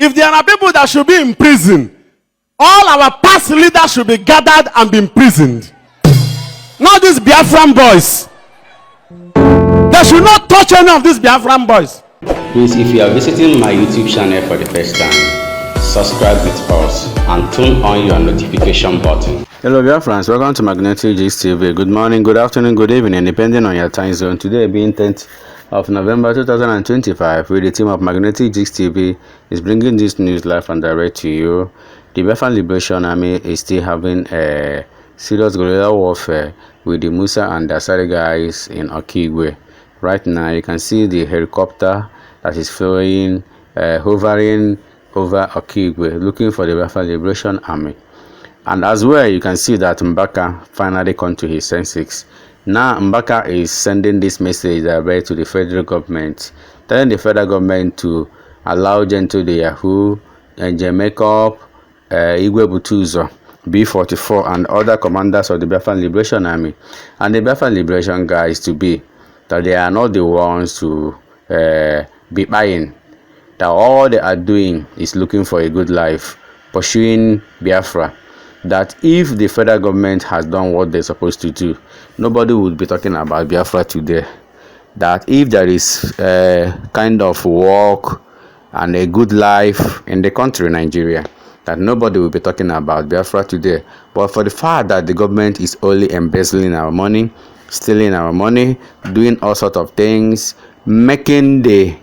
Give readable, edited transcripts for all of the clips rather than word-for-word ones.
If there are people that should be in prison, all our past leaders should be gathered and be imprisoned. Not these Biafran boys. They should not touch any of these Biafran boys. Please, if you are visiting my YouTube channel for the first time, subscribe with us and turn on your notification button. Hello Biafrans, welcome to Magnetic Gist TV. Good morning, good afternoon, good evening, depending on your time zone. Today being 10th of November 2025, with the team of Magnetic Gist TV is bringing this news live and direct to you. The Biafran Liberation Army is still having a serious guerrilla warfare with the Musa and the Asari guys in Okigwe. Right now, you can see the helicopter that is flying, hovering over Okigwe, looking for the Biafran Liberation Army. And as well, you can see that Mbaka finally come to his senses. Now, Mbaka is sending this message direct to the federal government, telling the federal government to allow Gento the Yahoo, and Jamaica, Igwe Butuzo, B44, and other commanders of the Biafran Liberation Army and the Biafran Liberation guys to be that they are not the ones to be buying. That all they are doing is looking for a good life, pursuing Biafra. That if the federal government has done what they're supposed to do, nobody would be talking about Biafra today. That if there is a kind of work and a good life in the country, Nigeria, that nobody will be talking about Biafra today. But for the fact that the government is only embezzling our money, stealing our money, doing all sorts of things, making the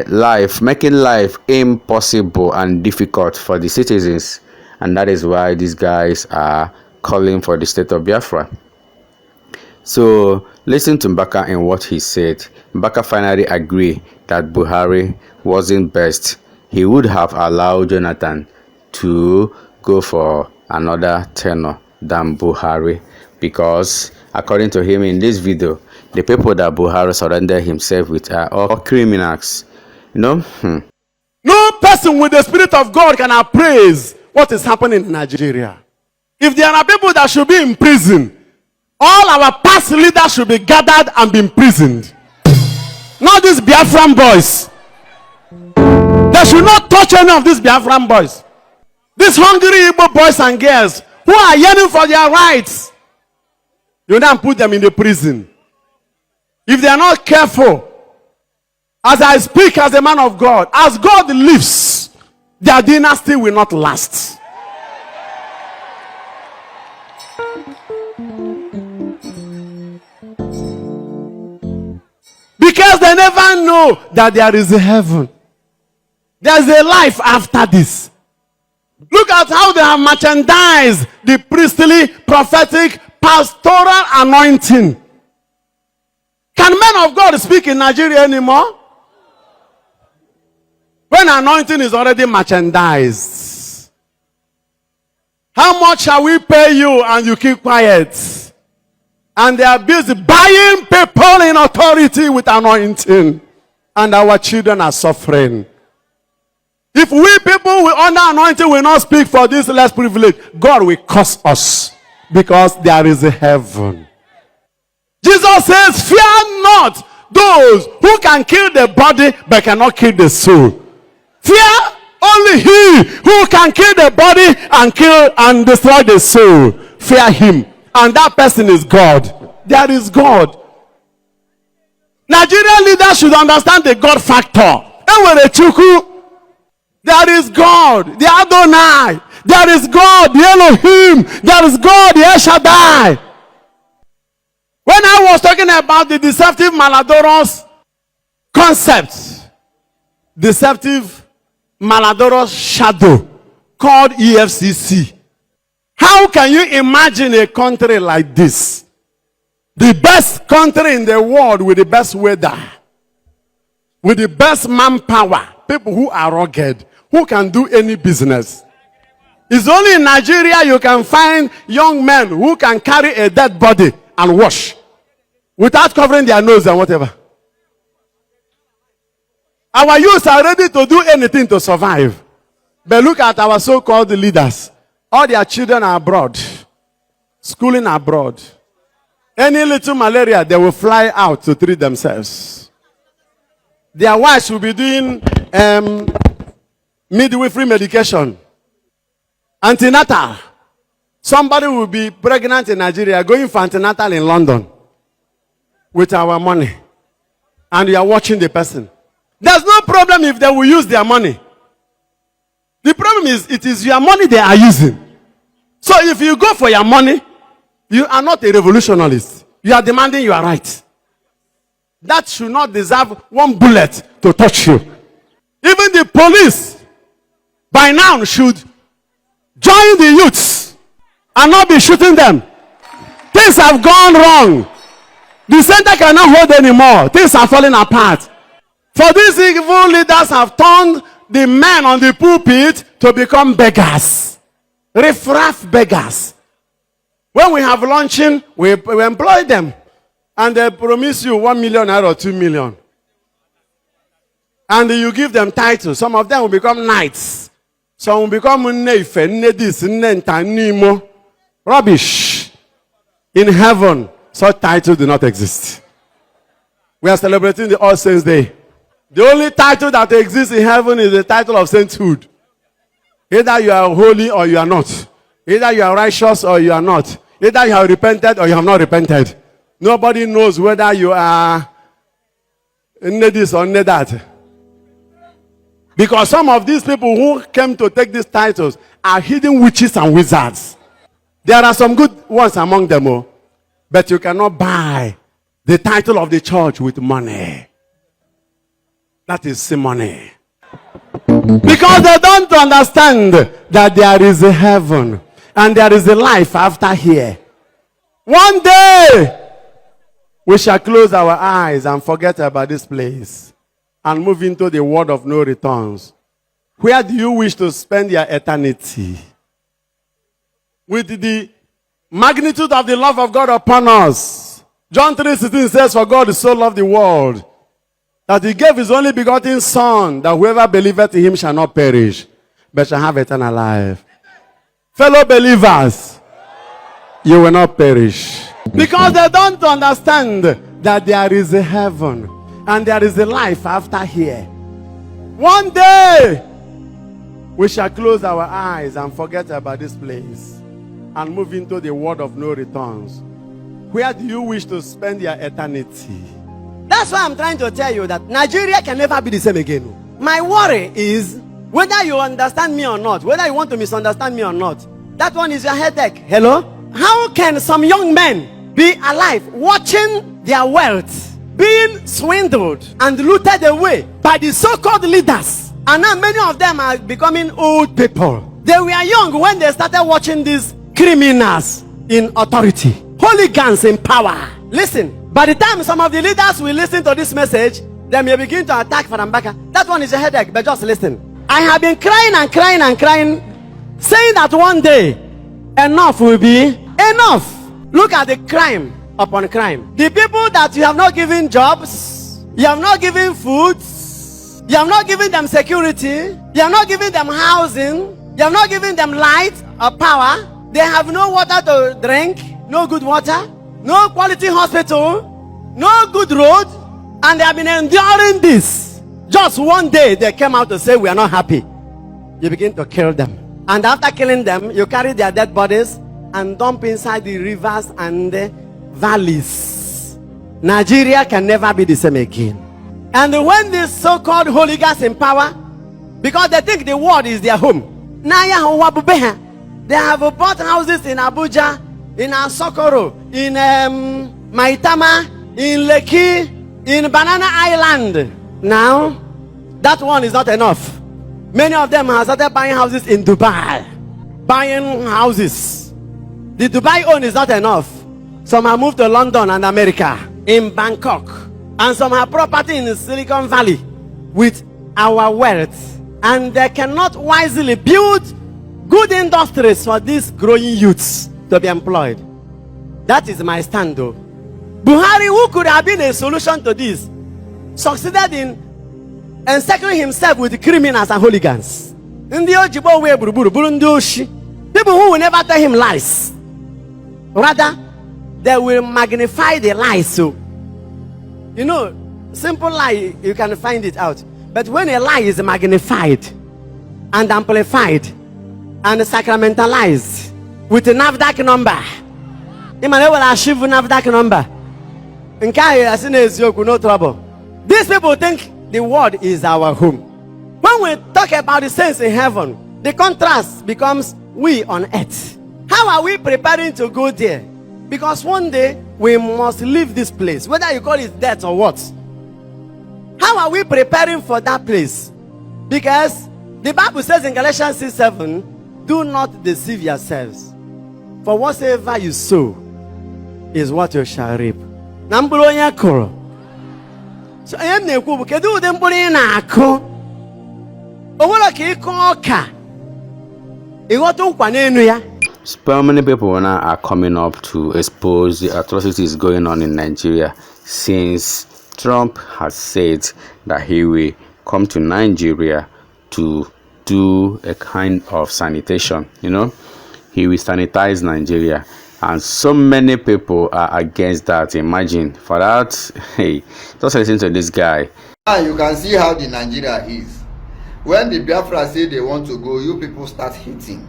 life impossible and difficult for the citizens. And that is why these guys are calling for the state of Biafra. So listen to Mbaka in what he said. Mbaka finally agreed that Buhari wasn't best. He would have allowed Jonathan to go for another tenure than Buhari, because according to him in this video, the people that Buhari surrendered himself with are all criminals. You know? No person with the Spirit of God can appraise what is happening in Nigeria. If there are people that should be in prison, all our past leaders should be gathered and be imprisoned. Not these Biafran boys. They should not touch any of these Biafran boys. These hungry Igbo boys and girls who are yearning for their rights, you now put them in the prison. If they are not careful, as I speak as a man of God, as God lives, their dynasty will not last. Because they never know that there is a heaven. There's a life after this. Look at how they have merchandised the priestly, prophetic, pastoral anointing. Can men of God speak in Nigeria anymore? When anointing is already merchandised. How much shall we pay you and you keep quiet? And they are busy buying people in authority with anointing. And our children are suffering. If we people with under anointing will not speak for this less privilege, God will curse us, because there is a heaven. Jesus says, fear not those who can kill the body but cannot kill the soul. Fear only he who can kill the body and kill and destroy the soul. Fear him. And that person is God. There is God. Nigerian leaders should understand the God factor. There is God, the Adonai. There is God, the Elohim. There is God, the El Shaddai. When I was talking about the deceptive malodorous concept, deceptive malodorous shadow called EFCC, how can you imagine a country like this? The best country in the world with the best weather, with the best manpower, people who are rugged, who can do any business. It's only in Nigeria you can find young men who can carry a dead body and wash without covering their nose and whatever. Our youths are ready to do anything to survive. But look at our so-called leaders. All their children are abroad, schooling abroad. Any little malaria, they will fly out to treat themselves. Their wives will be doing midwifery medication, antenatal. Somebody will be pregnant in Nigeria, going for antenatal in London with our money. And you are watching the person. There's no problem if they will use their money. The problem is, it is your money they are using. So if you go for your money, you are not a revolutionist. You are demanding your right. That should not deserve one bullet to touch you. Even the police, by now, should join the youths and not be shooting them. Things have gone wrong. The center cannot hold anymore. Things are falling apart. For these evil leaders have turned the men on the pulpit to become beggars. Riff-raff beggars. When we have launching, we employ them. And they promise you 1 million or 2 million. And you give them titles. Some of them will become knights. Some will become nefe, nedis, nenta, nimo. Rubbish. In heaven, such titles do not exist. We are celebrating the All Saints Day. The only title that exists in heaven is the title of sainthood. Either you are holy or you are not. Either you are righteous or you are not. Either you have repented or you have not repented. Nobody knows whether you are this or that. Because some of these people who came to take these titles are hidden witches and wizards. There are some good ones among them, oh, but you cannot buy the title of the church with money. That is money. Because they don't understand that there is a heaven and there is a life after here. One day, we shall close our eyes and forget about this place and move into the world of no returns. Where do you wish to spend your eternity? With the magnitude of the love of God upon us. John 3:16 says, for God so loved the world that he gave his only begotten Son, that whoever believeth in him shall not perish, but shall have eternal life. Fellow believers, you will not perish. Because they don't understand that there is a heaven and there is a life after here. One day, we shall close our eyes and forget about this place and move into the world of no returns. Where do you wish to spend your eternity? That's why I'm trying to tell you that Nigeria can never be the same again. My worry is, whether you understand me or not, whether you want to misunderstand me or not, that one is your headache. Hello? How can some young men be alive watching their wealth being swindled and looted away by the so-called leaders? And now many of them are becoming old people. They were young when they started watching these criminals in authority, hooligans in power. Listen, by the time some of the leaders will listen to this message, they may begin to attack for Mbaka. That one is a headache, but just listen. I have been crying and crying and crying, saying that one day, enough will be enough. Look at the crime upon crime. The people that you have not given jobs, you have not given food, you have not given them security, you have not given them housing, you have not given them light or power. They have no water to drink, no good water, no quality hospital, no good road, and they have been enduring this. Just one day they came out to say we are not happy. You begin to kill them. And after killing them, you carry their dead bodies and dump inside the rivers and the valleys. Nigeria can never be the same again. And when these so-called hooligans in power, because they think the world is their home, they have bought houses in Abuja, in Asokoro, in Maitama, in Lekki, in Banana Island. Now, that one is not enough. Many of them have started buying houses in Dubai. Buying houses. The Dubai own is not enough. Some have moved to London and America, in Bangkok. And some have property in the Silicon Valley with our wealth. And they cannot wisely build good industries for these growing youths to be employed. That is my stand though. Buhari, who could have been a solution to this, succeeded in encircling himself with criminals and hooligans. People who will never tell him lies. Rather, they will magnify the lies. So, you know, simple lie, you can find it out. But when a lie is magnified, and amplified and sacramentalized with a NAFDAC number. Imane will achieve NAFDAC number. No trouble. These people think the world is our home. When we talk about the saints in heaven, the contrast becomes we on earth. How are we preparing to go there? Because one day we must leave this place, whether you call it death or what. How are we preparing for that place? Because the Bible says in Galatians 6:7, do not deceive yourselves. For whatsoever you sow is what you shall reap. So I am na-ekwu kedu ụdị mkpụrụ ị na-akụ? Onwere ka ịkụ ọka ịghọta nkwa n'enu ya. So many people now are coming up to expose the atrocities going on in Nigeria, since Trump has said that he will come to Nigeria to do a kind of sanitation. You know, he will sanitize Nigeria, and so many people are against that. Imagine for that. Hey, just listen to this guy. Now you can see how the Nigeria is. When the Biafra say they want to go, you people start hating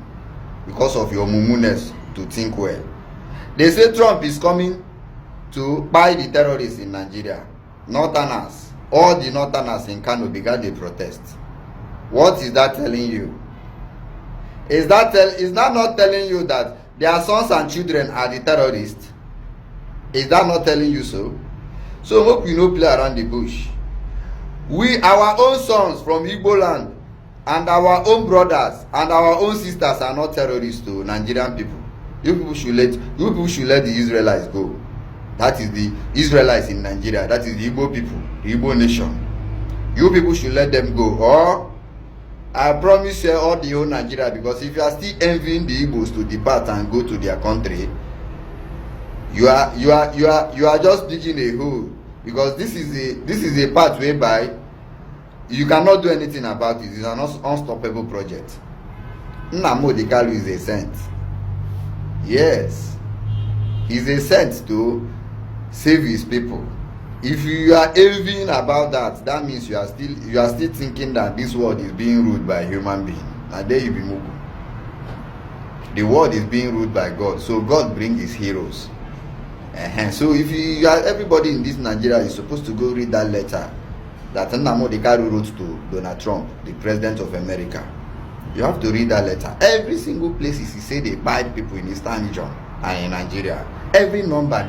because of your mummuness to think well. They say Trump is coming to buy the terrorists in Nigeria. Northerners, all the Northerners in Kano began the protest. What is that telling you? Is that not telling you that their sons and children are the terrorists? Is that not telling you so? So hope you no play around the bush. We, our own sons from Igbo land, and our own brothers and our own sisters are not terrorists to Nigerian people. You people should let the Israelites go. That is the Israelites in Nigeria. That is the Igbo people, the Igbo nation. You people should let them go. Or I promise you all the whole Nigeria, because if you are still envying the Igbos to depart and go to their country, you are just digging a hole, because this is a path whereby you cannot do anything about it. It's an unstoppable project. Nnamdi Kanu is a saint. Yes, he's a saint to save his people. If you are envying about that, that means you are still thinking that this world is being ruled by human being. And there you be mugu. The world is being ruled by God, so God brings his heroes. So if you are, everybody in this Nigeria is supposed to go read that letter that Nnamdi Kanu wrote to Donald Trump, the president of America. You have to read that letter. Every single place he say they bite people in Eastern region and in Nigeria. Every number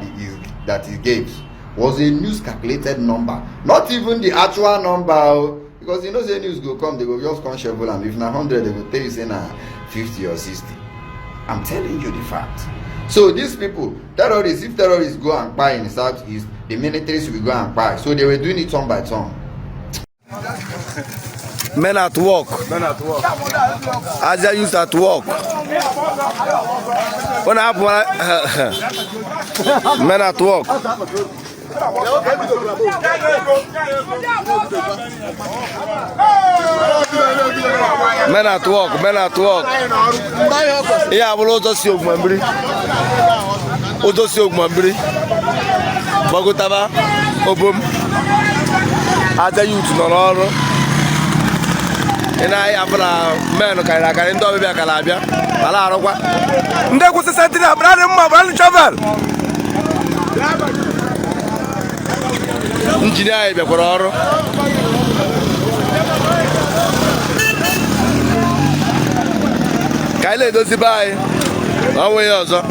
that he gave was a news calculated number, not even the actual number, because you know the news go come, they go just come shovel, and if na 100 they will tell you say na 50 or 60. I'm telling you the fact. So these people, terrorists, if terrorists go and buy in the southeast, the militaries will go and buy. So they were doing it turn by turn. Men at work. Asia used at work. What happened? Men at work. Men at work. Men at work. Yeah, we'll also see Ogmambri. Also see Ogmambri. Bogotaba. Obum. Asia youth no. And I have a man who can do a calabia. Alarokwa. And there was a setting up, brother, my travel. Engineer, Becororo. Kyle does it buy. How way also.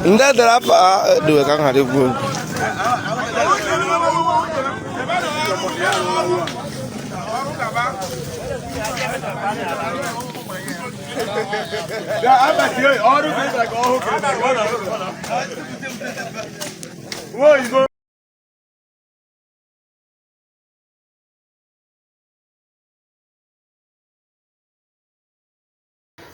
Nda darapa do kan hade go. Yeah, I'm back here. All the things like where you go?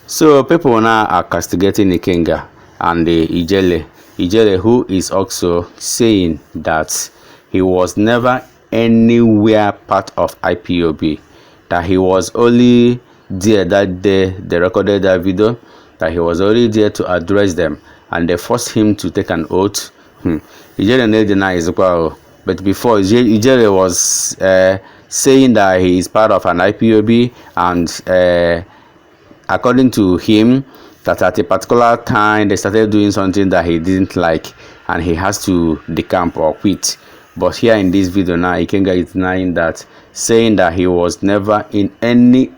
So people now are castigating Ikenga and the Ijele, who is also saying that he was never anywhere part of IPOB, that he was only there that day they recorded that video, that he was only there to address them, and they forced him to take an oath. Ijele denies, but before Ijele was saying that he is part of an IPOB, and according to him, that at a particular time they started doing something that he didn't like, and he has to decamp or quit. But here in this video now, Ikenga is denying that, saying that he was never in any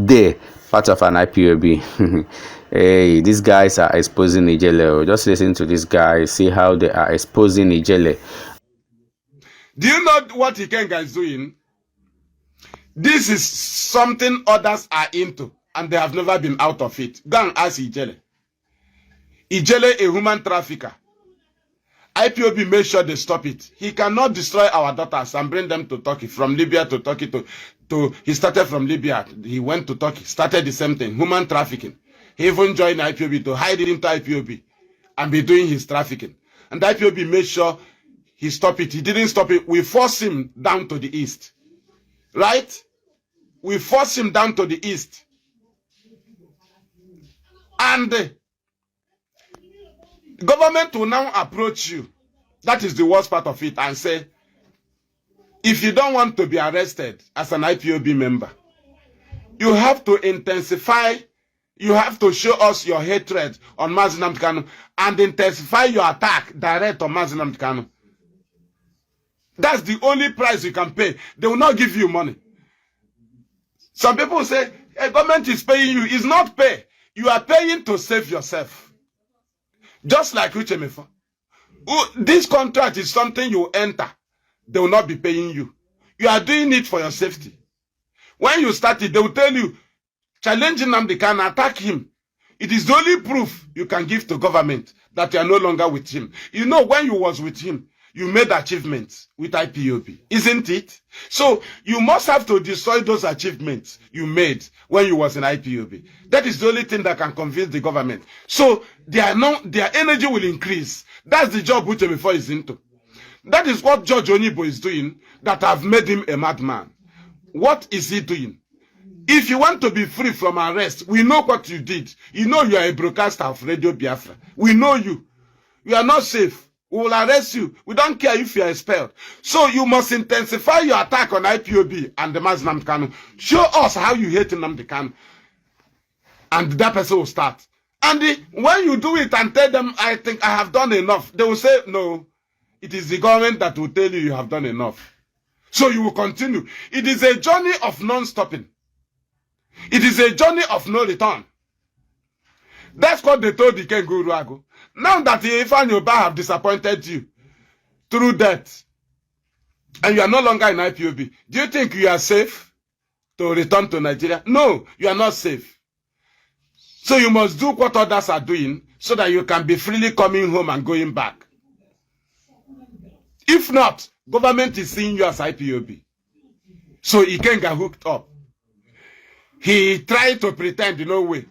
day part of an IPOB. Hey, these guys are exposing Ijele. Just listen to this guy, see how they are exposing Ijele. Do you know what Ikenga is doing? This is something others are into, and they have never been out of it. Go and ask Ijele. Ijele, a human trafficker. IPOB made sure they stop it. He cannot destroy our daughters and bring them to Turkey, from Libya to Turkey he started from Libya. He went to Turkey, started the same thing, human trafficking. He even joined IPOB to hide it into IPOB and be doing his trafficking. And IPOB made sure he stopped it. He didn't stop it. We forced him down to the east. Right? We forced him down to the east. And government will now approach you. That is the worst part of it, and say, if you don't want to be arrested as an IPOB member, you have to intensify, you have to show us your hatred on Mazi Nnamdi Kanu and intensify your attack direct on Mazi Nnamdi Kanu. That's the only price you can pay. They will not give you money. Some people say, hey, government is paying you. It's not pay. You are paying to save yourself. Just like Uchemefa. This contract is something you enter. They will not be paying you. You are doing it for your safety. When you start it, they will tell you, challenging them, they can attack him. It is the only proof you can give to government that you are no longer with him. You know, when you was with him, you made achievements with IPOB, isn't it? So you must have to destroy those achievements you made when you was in IPOB. That is the only thing that can convince the government. So their energy will increase. That's the job Uchemefa is into. That is what George Onibo is doing that have made him a madman. What is he doing? If you want to be free from arrest, we know what you did. You know you are a broadcaster of Radio Biafra. We know you. You are not safe. We will arrest you. We don't care if you are expelled. So you must intensify your attack on IPOB and the Mazi Nnamdi Kanu. Show us how you hate Nnamdi Kanu. And that person will start. And when you do it and tell them, I think I have done enough, they will say, no, it is the government that will tell you have done enough. So you will continue. It is a journey of non-stopping. It is a journey of no return. That's what they told the Kenguru Ago. Now that Ifan Yoba have disappointed you through death, and you are no longer in IPOB, do you think you are safe to return to Nigeria? No, you are not safe. So you must do what others are doing so that you can be freely coming home and going back. If not, government is seeing you as IPOB. So he can't get hooked up. He tried to pretend in no way.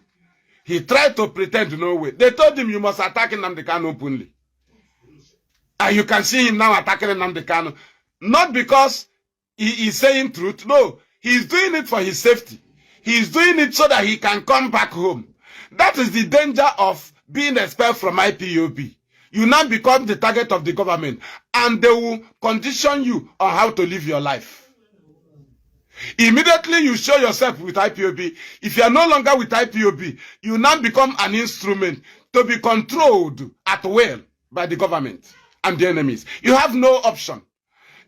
He tried to pretend in no way. They told him you must attack Nnamdi Kanu openly. And you can see him now attacking Nnamdi Kanu. Not because he is saying truth. No, he is doing it for his safety. He is doing it so that he can come back home. That is the danger of being expelled from IPOB. You now become the target of the government, and they will condition you on how to live your life. Immediately you show yourself with IPOB. If you are no longer with IPOB, you now become an instrument to be controlled at will by the government and the enemies. You have no option.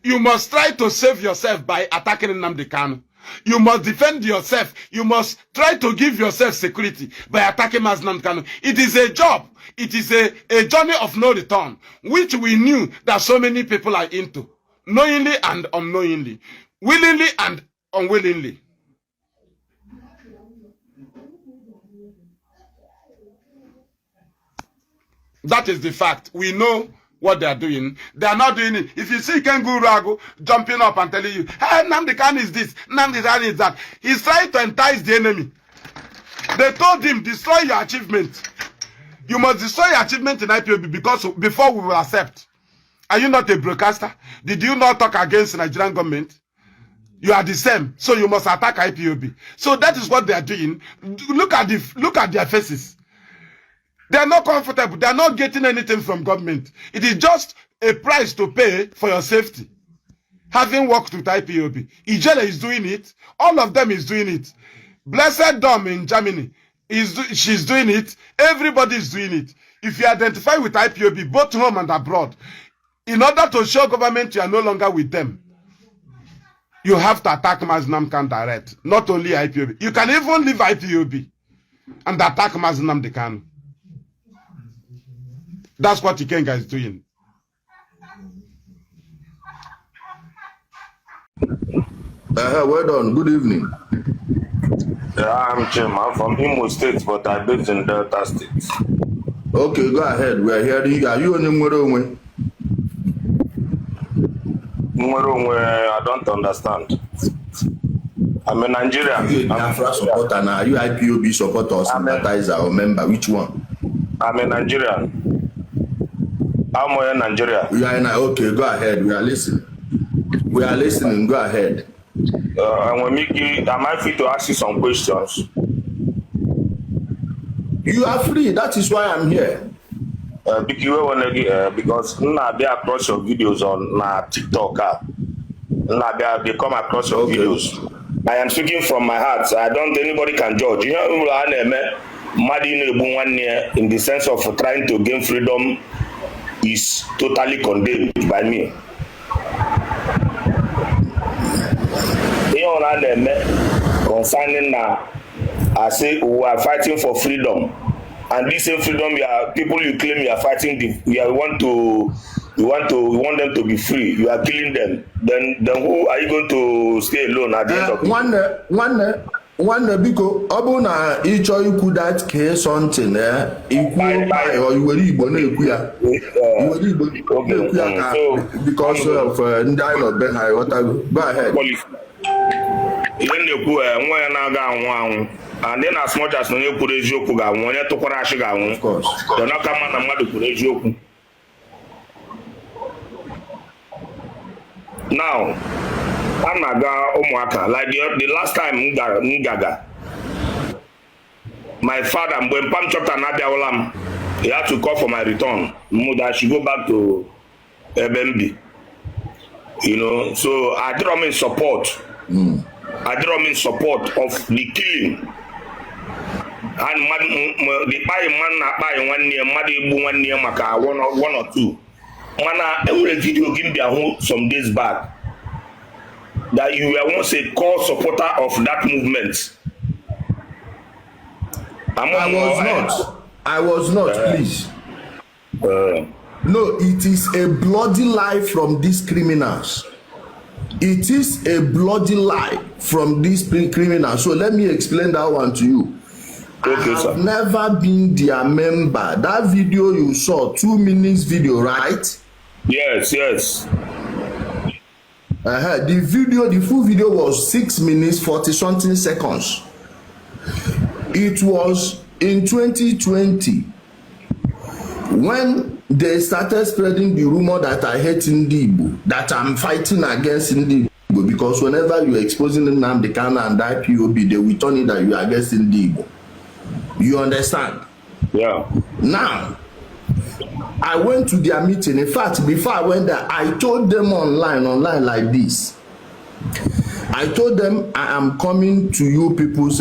You must try to save yourself by attacking Nnamdi Kanu. You must defend yourself. You must try to give yourself security by attacking Mazi Nnamdi Kanu. It is a job. It is a journey of no return, which we knew that so many people are into, knowingly and unknowingly, willingly and unwillingly. That is the fact. We know what they are doing. They are not doing it. If you see Kenguru Ago jumping up and telling you, hey, Nnamdi Kanu is this, Nnamdi Kanu is that, he's trying to entice the enemy. They told him, destroy your achievement. You must destroy your achievement in IPOB because before we will accept. Are you not a broadcaster? Did you not talk against the Nigerian government? You are the same, so you must attack IPOB. So that is what they are doing. Look at their faces. They are not comfortable. They are not getting anything from government. It is just a price to pay for your safety. Having worked with IPOB, Ijele is doing it. All of them is doing it. Blessed Dom in Germany she's doing it. Everybody is doing it. If you identify with IPOB, both home and abroad, in order to show government you are no longer with them, you have to attack Maznam Khan direct, not only IPOB. You can even leave IPOB and attack Maznam Khan. That's what Ikenga is doing. Well done. Good evening. I'm Jim. I'm from Imo State, but I live in Delta State. Okay, go ahead. We are hearing you. Are you on the I don't understand. I'm a Nigerian. Are you a Biafra supporter now? Are you IPOB supporter or sympathizer or member? Which one? I'm a Nigerian. I'm a Nigerian. You are in okay, go ahead. We are listening. We are listening. Go ahead. Am I free to ask you some questions? You are free. That is why I'm here. Because they across your videos on TikTok. They come across your videos. I am speaking from my heart. I don't think anybody can judge. You know, in the sense of trying to gain freedom is totally condemned by me. Concerning now, I say we are fighting for freedom, and this same freedom, people you claim you are fighting, you want them to be free. You are killing them. Then who are you going to stay alone at the end of the day? One because abuna each or you could that case something or you will because of dialogue behind what I go ahead. And then as much as no you could joke ga won to kwara shi ga won, of course they not come na madu could joke. Now anaga umuaka like the last time ngaga my father when Pam chapter na biawolam, he had to call for my return. That she go back to BMB. You know, so I don't mean support. I don't mean support of the killing. And the man na buy 1 year, madu 1 year maka one or two. Mana every video give me some days back that you were once a core supporter of that movement. I was not, please. No, it is a bloody lie from these criminals. It is a bloody lie from these criminals. So let me explain that one to you. Okay, I have never been their member. That video you saw, 2 minutes video, right? Yes. The full video was 6 minutes 40 something seconds. It was in 2020 when they started spreading the rumor that I hate Ndibo, that I'm fighting against Ndibo, because whenever you're exposing Nnamdi Kanu and IPOB, they will turn it that you are against Ndibo. You understand? Yeah. Now, I went to their meeting. In fact, before I went there, I told them online like this. I told them I am coming to you people's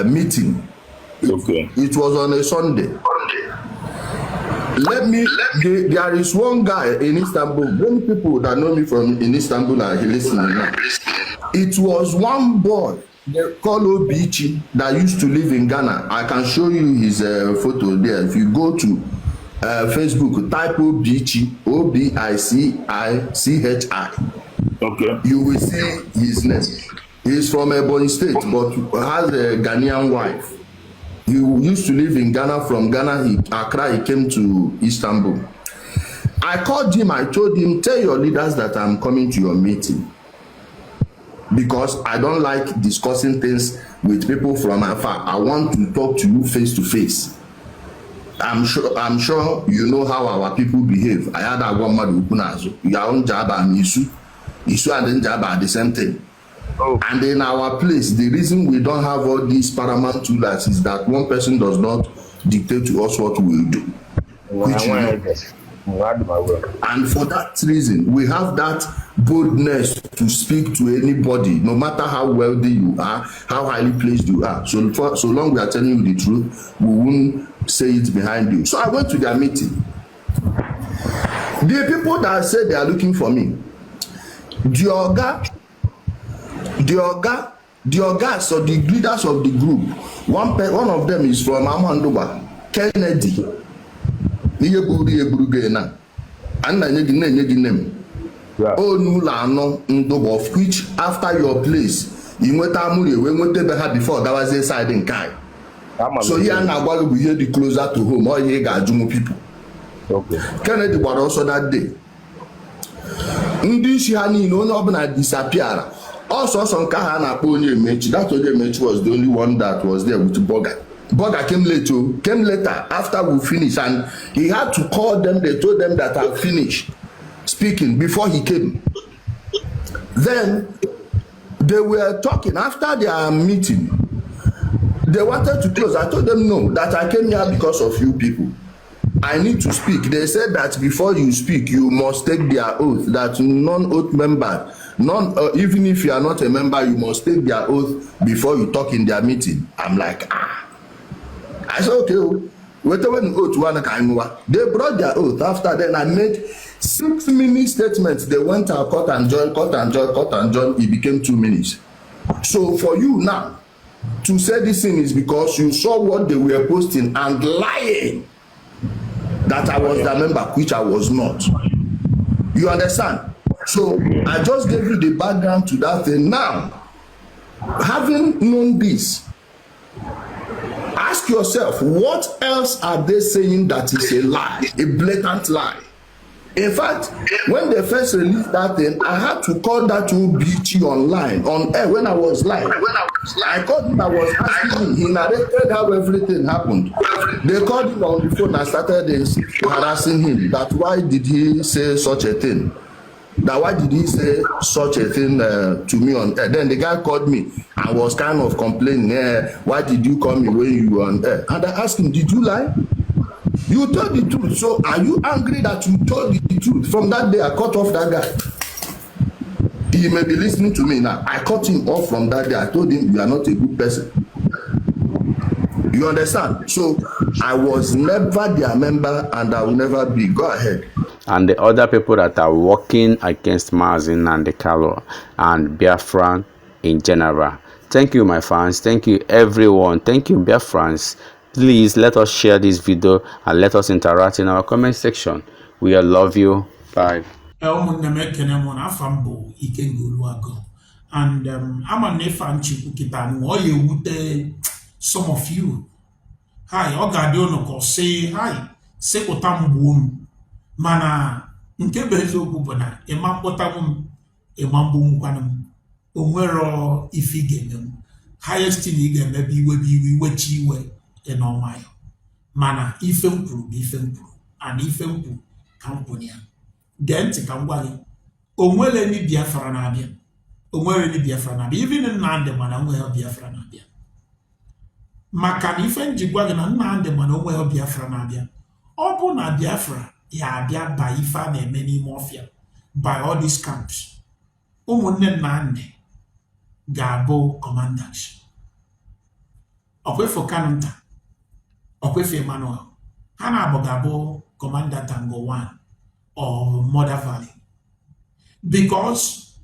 meeting. Okay. It was on a Sunday. There is one guy in Istanbul. Many people that know me from in Istanbul are listening now. It was one boy they call Obichi that used to live in Ghana. I can show you his photo there. If you go to Facebook, type Obichi, Obichichi. Okay. You will see his name. He's from Ebonyi State, but has a Ghanaian wife. He used to live in Ghana. From Ghana, Accra, he came to Istanbul. I called him. I told him, tell your leaders that I'm coming to your meeting, because I don't like discussing things with people from afar. I want to talk to you face to face. I'm sure you know how our people behave. I had a one mother ukunazo. Your own job and isu and then job are the same thing. Oh. And in our place, the reason we don't have all these paramount rulers is that one person does not dictate to us what we will do. Which and for that reason, we have that boldness to speak to anybody, no matter how wealthy you are, how highly placed you are. So long we are telling you the truth, we won't say it behind you. So I went to their meeting. The people that said they are looking for me, the orgas or the leaders of the group, one of them is from Amandoba, Kennedy. Of which after your place, you went before that was inside in Kai. So here now we hear the closer to home or here got Jumu people. Okay. Kennedy was also that day. She had no disappear. Also some Kahana Pony Mechi. That Mechi was the only one that was there with Boga. Boga came later after we finished, and he had to call them. They told them that I finished speaking before he came. Then they were talking after their meeting. They wanted to close. I told them no, that I came here because of you people. I need to speak. They said that before you speak, you must take their oath. That non-oath member, even if you are not a member, you must take their oath before you talk in their meeting. I'm like, I said, okay, whatever oath one kind. They brought their oath. After then, I made 6-minute statements. They went out, cut and join. It became 2 minutes. So for you now to say this thing is because you saw what they were posting and lying that I was the member, which I was not. You understand? So I just gave you the background to that thing. Now, having known this, ask yourself, what else are they saying that is a lie, a blatant lie? In fact, when they first released that thing, I had to call that BG online, on air when I was live. I called him, I was asking him, he narrated how everything happened. They called him on the phone and started harassing him that why did he say such a thing? That why did he say such a thing to me on air? Then the guy called me and was kind of complaining, why did you call me when you were on air? And I asked him, did you lie? You told the truth. So are you angry that you told the truth? From that day, I cut off that guy. He may be listening to me now. I cut him off from that day. I told him, you are not a good person. You understand? So I was never their member and I will never be. Go ahead. And the other people that are working against Mazin and the Kalo and Biafran in general. Thank you, my fans. Thank you, everyone. Thank you, Biafrans. Please let us share this video and let us interact in our comment section. We all love you. Bye. And I'm a nefan chipukitan or you would some of you. Hi, Ogadono ko say hi, say potam boom. Mana nkebezo gubona, a mampotam, a mambum quanum, umero ifigem. Highest in again, maybe we were chiwe and all my mana ifempru, and ifempru camponia. Dent can wally. Onwele ni Biafra na abia. Onwele ni Biafra na abia. Even in Nande man, onwele Biafra na abia. Maka ni ife njigwagi na Nande man, onwele Biafra na abia. Opo na Biafra ya abia by ifa na many mafia by all these camps. Umunne Nande gabo commanders. Okwe for Kanunta. Okwe for Emmanuel. Hana abogabo commander Tango 1 or Mother Valley. Because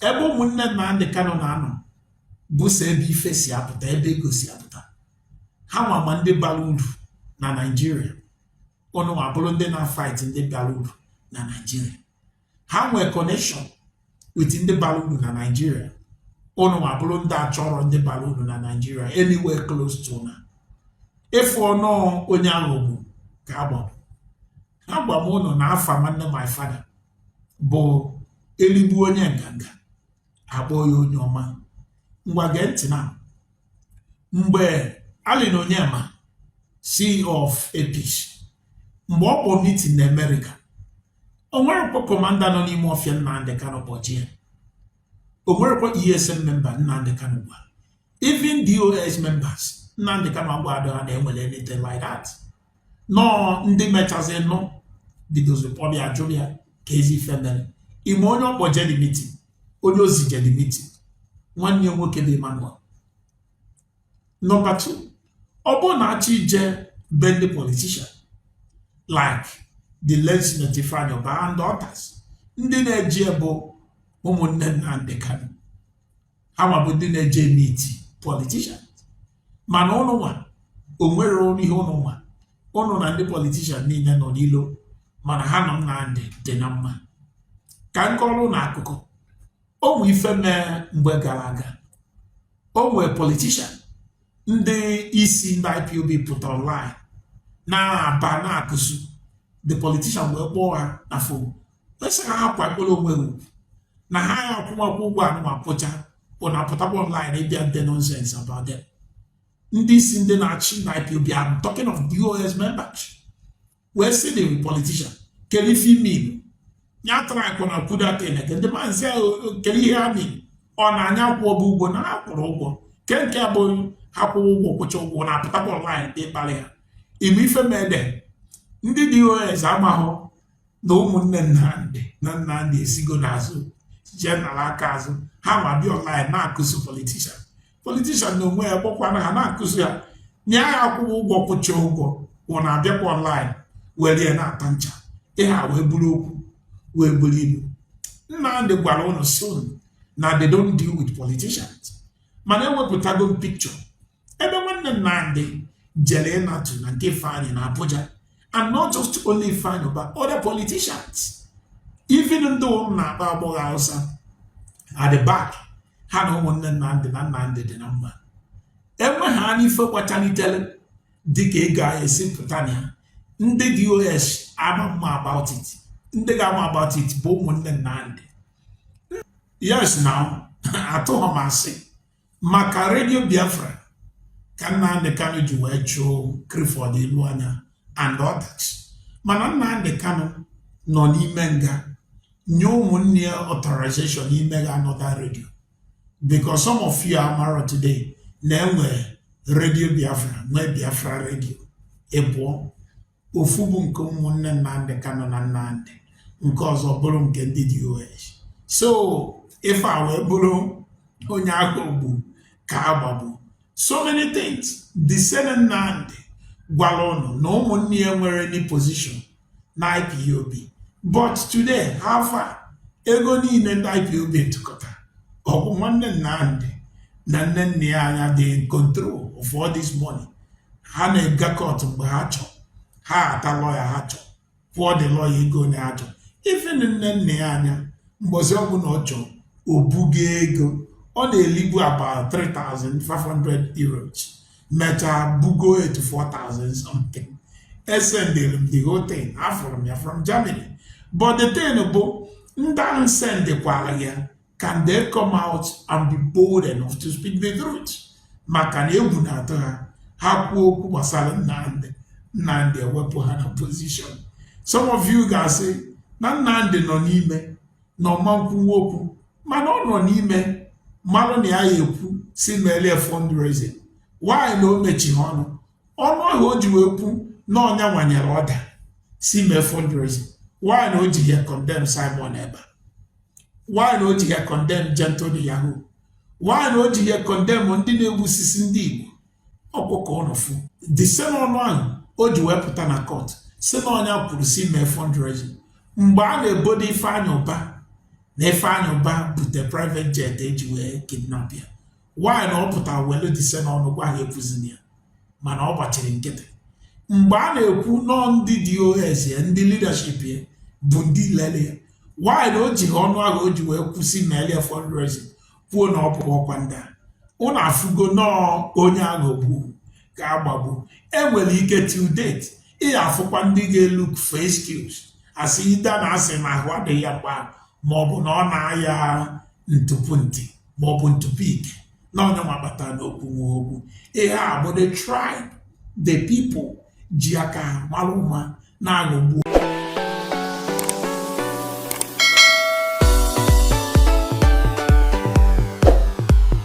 ebo munne na ande kano na ano busa ebi fesi aputa ebe gosi aputa ha wa mande baluru na Nigeria ono abolo nde na fight nde baluru na Nigeria ha nwe connection with nde baluru na Nigeria ono abolo nde achoro nde baluru na Nigeria anywhere close to na if ono onye agobu ka agba mo na afa manne my father bo elibu onye nganga agbo ya onye ọma ngwa gee ntị na mgbe Ali na Onyema CEO of APIS mgbe ọ kpọ meeting na America o nwerekwa commander nọ n'ime ọfịa Nnamdi Kanu kpọchie o nwerekwa ESM member Nnamdi Kanu gwa even DOS members Nnamdi Kanu agwado ha na-enwere anything like that no ndị mechazi nọ bidozi kpọbịa ajụbịa ka ezi ife mere ime onye ọkpọ jedi meeting onye ozi jedi meeting nwanne nwoke bụ Emmanuel. Number 2, ọ bụ na achị ije be ndị politician like the late Notify Oba and others ndị na-eje bụ ụmụnne Nnamdi Kanu ha ma bụ ndị na-eje meet politicians mana ụnụ nwa o nwere ihe ụnụ nwa ụnụ na ndị politician niile nọ n'ilo mana ha nọ Nnamdi dị na mma ka nkọrọ na akụkọ o nwe ife mee mgbe gara aga o nwere politician ndị isi ndị IPOB pụta online na-aba na-akụsu the politician wee kpọọ ha na fon esi ha kwakporo onwe ugwu na ha ya akwụmakwụ ụgwọ anụma pụcha bụ na pụtakwa online ịbịa ndị nonsense about them. Ndị isi ndị na-achị na IPOB, I'm talking of DOS members, wee sị the politician kere ife ime nya tara akụ na kwuda keneke ndị maazị kere ihe ha mee ọ na-anya kwụọ bụ ụgwọ na ha kwụrụ ụgwọ nke bụ ha kwụrụ ụgwọ kwụcha ụgwọ na-apụtakwa online dị ịkparị ha ime ife mede ndị DOS amahụ na ụmụnne Nnamdi esigo n'azụ jee nara aka azụ ha ma bịa online na-akụzi politician na onwe ya kpọkwana ha na-akụzi ya nye ya akwụkwọ ụgwọ kwụcha ụgwọ wụ na-abịakwa online were ya na-ata ncha ịha wee buru okwu wee buru ibu. Nnamdi gwara ụnụ soon na they don't deal with politicians mana ewepụtago picture ebe nwanne Nnamdi jere ịnatụ na nke Ifeanyi na Abuja, and not just only Ifeanyi but other politicians, even ndị ụmụ na-akpa agbọghọ Hausa at the back ha na ụmụnne Nnamdi dị na mma enwe ha n'ife kwachalitere dịka ego a esi pụta na ya. Ndị DOS ama mma about it, ndị ga-ama about it bụ ụmụnne Nnamdi. Yes, now atụghọ m asị maka Radio Biafra ka Nnamdi Kanu ji wee chụọ Clifford Iluanya and others, mana Nnamdi Kanu nọ n'ime nga nye ụmụnne ya authorization imeghe another radio, because some of you are married today na-enwe Radio Biafra nwee Biafra radio ịbụọ, ofu bụ nke ụmụnne Nnamdi Kanu na Nnamdi, nke ọzọ bụrụ nke ndị DOS. So ife a wee bụrụ onye aghọgbu ka agbagbu so many things. The same Nnamdi gwara ụnụ na ụmụnne ya nwere any position na IPOB, but today how far ego niile ndị IPOB tụkọta ọ bụ nwanne Nnamdi na nne nne ya anya dị in control of all this money. Ha na-ega court mgbe ha chọrọ, ha ata lawyer ha chọrọ, kwụọ the lawyer ego na ha chọrọ. Even nne nne ya anya mgbozi ọgwụ na ọ chọrọ obugo ego ọ na-elibu about 3,500 euros, mecha bugo to 4,000 something. Esendere m the whole thing afọrọ ya from Germany, but the thing bụ ndị sendekwara ya, can they come out and be bold enough to speak the truth? Maka na egwu na-atụ ha, ha kwuo okwu gbasara Nnamdi ewepụ ha na position. Some of you ga-asị na Nnamdi nọ n'ime na ọma nkwuwa okwu, mana ọ nọ n'ime mmanụ na ya ekwu si melie fundraising. Why na o mechi ọnụ ahụ o ji wee kwu na ọnya nwanyere ọda si mee fundraising? Why na o ji ya condemn Simon Eba? Why na o ji ya condemn Gentle Yahoo? Why na o ji ya condemn ndị na-egbusisi ndị Igbo? Ọkụkọ ọnọfu the same ọnụ ahụ o ji wee pụta na court si na ọnya kwuru si mee fundraising mgbe a na-ebodo Ifeanyi Uba na Ifeanyi Uba bute private jet eji wee kidnap ya. Why na ọ pụtara welu dise n'ọnụ gwa ha ekwuzina ya, mana ọ gbachiri nkịtị mgbe a na-ekwu nọ ndị DOS ya, ndị leadership ya bụ ndị lele ya. Why na o ji ọnụ ahụ o ji wee kwụsị melia fundraising kwuo na ọ bụ ọkwa ndị a? Ụnụ afụgo nọọ onye aghọgbu ka agbagbu. Enwere ike till date ị afụkwa ndị ga-look for excuse asị ida na asị na ahụ adịghị ya mgba, maọbụ na ọ na-aya ntụpụ ntị maọbụ ntụpụ ike na onye nwabata n'okwu nwa okwu. Ihe a bụ the tribe the people ji aka malụma na-aghọgbu